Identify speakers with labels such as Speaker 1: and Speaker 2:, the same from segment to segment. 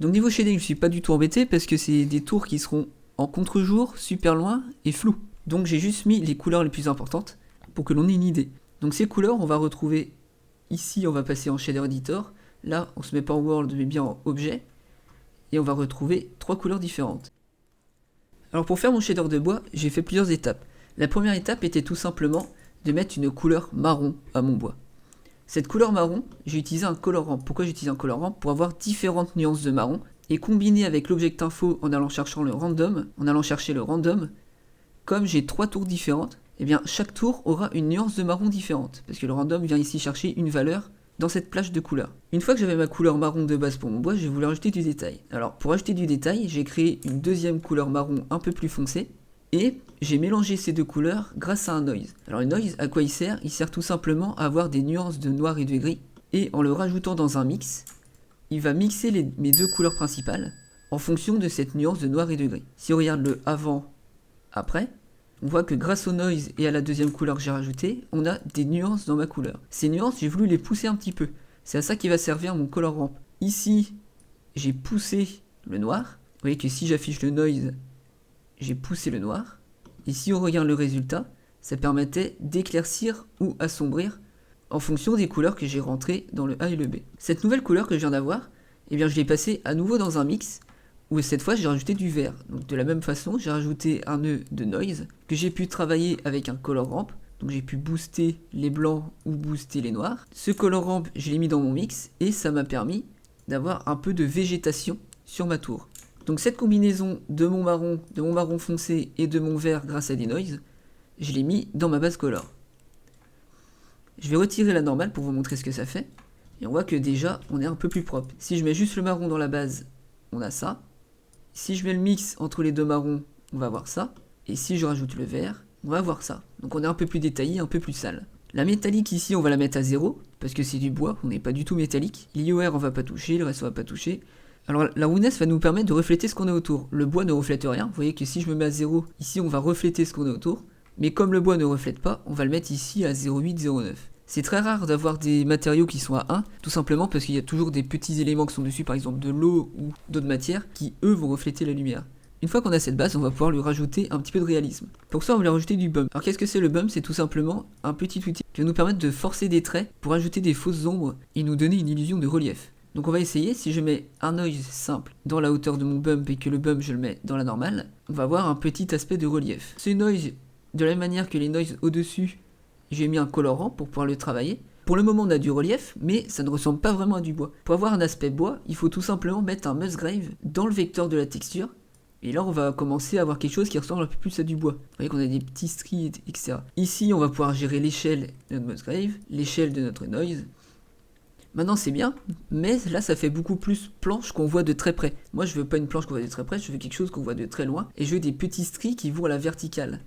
Speaker 1: Donc niveau shading, je suis pas du tout embêté parce que c'est des tours qui seront en contre-jour, super loin et flou. Donc j'ai juste mis les couleurs les plus importantes pour que l'on ait une idée. Donc ces couleurs, on va retrouver ici, on va passer en shader editor. Là, on se met pas en world mais bien en objet. Et on va retrouver 3 couleurs différentes. Alors pour faire mon shader de bois, j'ai fait plusieurs étapes. La première étape était tout simplement de mettre une couleur marron à mon bois. Cette couleur marron, j'ai utilisé un colorant. Pourquoi j'ai utilisé un colorant? Pour avoir différentes nuances de marron et combiner avec l'object info en allant chercher le random, comme j'ai 3 tours différentes, et bien chaque tour aura une nuance de marron différente, parce que le random vient ici chercher une valeur dans cette plage de couleurs. Une fois que j'avais ma couleur marron de base pour mon bois, j'ai voulu rajouter du détail. Alors pour ajouter du détail, j'ai créé une deuxième couleur marron un peu plus foncée, et j'ai mélangé ces deux couleurs grâce à un noise. Alors le noise, à quoi il sert? Il sert tout simplement à avoir des nuances de noir et de gris, et en le rajoutant dans un mix, il va mixer mes deux couleurs principales en fonction de cette nuance de noir et de gris. Si on regarde le avant, après, on voit que grâce au noise et à la deuxième couleur que j'ai rajoutée, on a des nuances dans ma couleur. Ces nuances, j'ai voulu les pousser un petit peu. C'est à ça qui va servir mon color ramp. Ici, j'ai poussé le noir. Vous voyez que si j'affiche le noise, j'ai poussé le noir. Et si on regarde le résultat, ça permettait d'éclaircir ou assombrir en fonction des couleurs que j'ai rentrées dans le A et le B. Cette nouvelle couleur que je viens d'avoir, eh bien je l'ai passée à nouveau dans un mix, où cette fois j'ai rajouté du vert. Donc de la même façon, j'ai rajouté un nœud de noise, que j'ai pu travailler avec un color ramp, donc j'ai pu booster les blancs ou booster les noirs. Ce color ramp, je l'ai mis dans mon mix, et ça m'a permis d'avoir un peu de végétation sur ma tour. Donc cette combinaison de mon marron foncé et de mon vert grâce à des noises, je l'ai mis dans ma base color. Je vais retirer la normale pour vous montrer ce que ça fait. Et on voit que déjà, on est un peu plus propre. Si je mets juste le marron dans la base, on a ça. Si je mets le mix entre les deux marrons, on va avoir ça. Et si je rajoute le vert, on va avoir ça. Donc on est un peu plus détaillé, un peu plus sale. La métallique ici, on va la mettre à 0, parce que c'est du bois, on n'est pas du tout métallique. L'IOR, on va pas toucher, le reste, on va pas toucher. Alors la roughness va nous permettre de refléter ce qu'on a autour. Le bois ne reflète rien. Vous voyez que si je me mets à 0, ici, on va refléter ce qu'on a autour. Mais comme le bois ne reflète pas, on va le mettre ici à 0,8, 0,9. C'est très rare d'avoir des matériaux qui sont à 1, tout simplement parce qu'il y a toujours des petits éléments qui sont dessus, par exemple de l'eau ou d'autres matières, qui eux vont refléter la lumière. Une fois qu'on a cette base, on va pouvoir lui rajouter un petit peu de réalisme. Pour ça, on va lui rajouter du bump. Alors qu'est-ce que c'est le bump? C'est tout simplement un petit outil qui va nous permettre de forcer des traits pour ajouter des fausses ombres et nous donner une illusion de relief. Donc on va essayer, si je mets un noise simple dans la hauteur de mon bump et que le bump je le mets dans la normale, on va avoir un petit aspect de relief. Ce noise, de la même manière que les noises au-dessus, j'ai mis un colorant pour pouvoir le travailler. Pour le moment on a du relief, mais ça ne ressemble pas vraiment à du bois. Pour avoir un aspect bois, il faut tout simplement mettre un Musgrave dans le vecteur de la texture. Et là on va commencer à avoir quelque chose qui ressemble un peu plus à du bois. Vous voyez qu'on a des petits stries, etc. Ici on va pouvoir gérer l'échelle de notre Musgrave, l'échelle de notre noise. Maintenant c'est bien, mais là ça fait beaucoup plus planche qu'on voit de très près. Moi je veux pas une planche qu'on voit de très près, je veux quelque chose qu'on voit de très loin. Et je veux des petits stries qui vont à la verticale.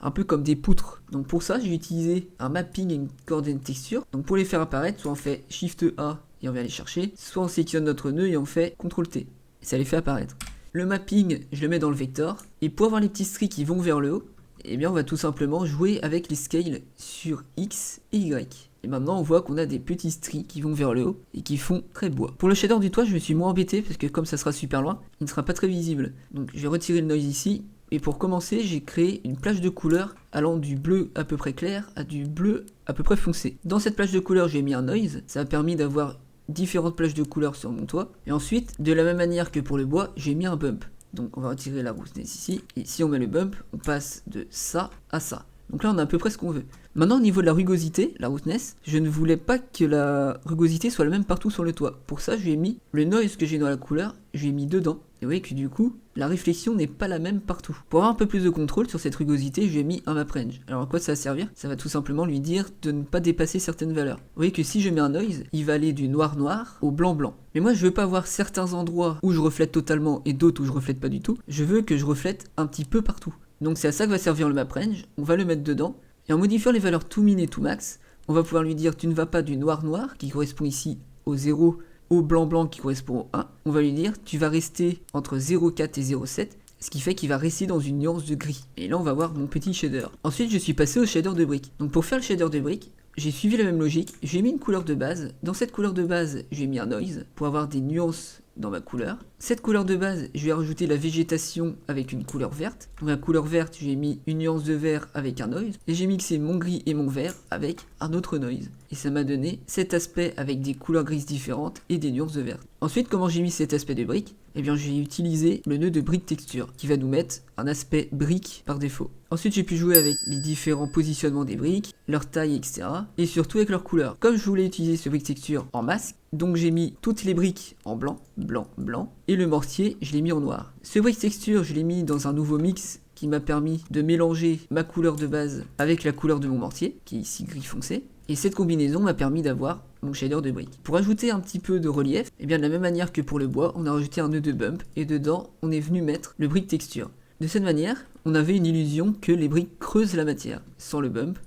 Speaker 1: Un peu comme des poutres. Donc pour ça, j'ai utilisé un mapping et une coordonnée texture. Donc pour les faire apparaître, soit on fait Shift A et on vient les chercher, soit on sélectionne notre nœud et on fait CTRL T. Et ça les fait apparaître. Le mapping, je le mets dans le vecteur. Et pour avoir les petits stries qui vont vers le haut, eh bien on va tout simplement jouer avec les scales sur X et Y. Et maintenant on voit qu'on a des petits stries qui vont vers le haut et qui font très bois. Pour le shader du toit, je me suis moins embêté parce que comme ça sera super loin, il ne sera pas très visible. Donc je vais retirer le noise ici. Et pour commencer, j'ai créé une plage de couleurs allant du bleu à peu près clair à du bleu à peu près foncé. Dans cette plage de couleurs, j'ai mis un noise. Ça a permis d'avoir différentes plages de couleurs sur mon toit. Et ensuite, de la même manière que pour le bois, j'ai mis un bump. Donc on va retirer la roughness ici. Et si on met le bump, on passe de ça à ça. Donc là, on a à peu près ce qu'on veut. Maintenant, au niveau de la rugosité, la roughness, je ne voulais pas que la rugosité soit la même partout sur le toit. Pour ça, je lui ai mis le noise que j'ai dans la couleur, je lui ai mis dedans. Et vous voyez que du coup, la réflexion n'est pas la même partout. Pour avoir un peu plus de contrôle sur cette rugosité, je lui ai mis un map range. Alors à quoi ça va servir? Ça va tout simplement lui dire de ne pas dépasser certaines valeurs. Vous voyez que si je mets un noise, il va aller du noir noir au blanc blanc. Mais moi, je veux pas avoir certains endroits où je reflète totalement et d'autres où je reflète pas du tout. Je veux que je reflète un petit peu partout. Donc c'est à ça que va servir le map range. On va le mettre dedans. Et en modifiant les valeurs to min et to max, on va pouvoir lui dire tu ne vas pas du noir noir, qui correspond ici au 0, au blanc blanc qui correspond au 1. On va lui dire tu vas rester entre 0,4 et 0,7, ce qui fait qu'il va rester dans une nuance de gris. Et là on va voir mon petit shader. Ensuite je suis passé au shader de briques. Donc pour faire le shader de briques, j'ai suivi la même logique, j'ai mis une couleur de base. Dans cette couleur de base, j'ai mis un noise pour avoir des nuances dans ma couleur. Cette couleur de base, je vais rajouter la végétation avec une couleur verte. Donc la couleur verte, j'ai mis une nuance de vert avec un noise. Et j'ai mixé mon gris et mon vert avec un autre noise. Et ça m'a donné cet aspect avec des couleurs grises différentes et des nuances de vert. Ensuite, comment j'ai mis cet aspect de brique? Eh bien, j'ai utilisé le nœud de brique texture qui va nous mettre un aspect brique par défaut. Ensuite, j'ai pu jouer avec les différents positionnements des briques, leur taille, etc. Et surtout avec leur couleur. Comme je voulais utiliser ce brique texture en masque, donc j'ai mis toutes les briques en blanc, blanc, blanc. Et le mortier, je l'ai mis en noir. Ce brique texture, je l'ai mis dans un nouveau mix qui m'a permis de mélanger ma couleur de base avec la couleur de mon mortier, qui est ici gris foncé. Et cette combinaison m'a permis d'avoir mon shader de briques. Pour ajouter un petit peu de relief, et bien de la même manière que pour le bois, on a rajouté un nœud de bump et dedans, on est venu mettre le brique texture. De cette manière, on avait une illusion que les briques creusent la matière, sans le bump,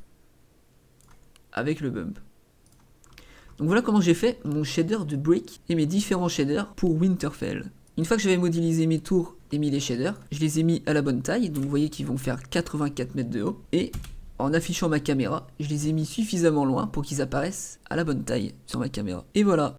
Speaker 1: avec le bump. Donc voilà comment j'ai fait mon shader de brick et mes différents shaders pour Winterfell. Une fois que j'avais modélisé mes tours et mis les shaders, je les ai mis à la bonne taille, donc vous voyez qu'ils vont faire 84 mètres de haut, et en affichant ma caméra, je les ai mis suffisamment loin pour qu'ils apparaissent à la bonne taille sur ma caméra. Et voilà.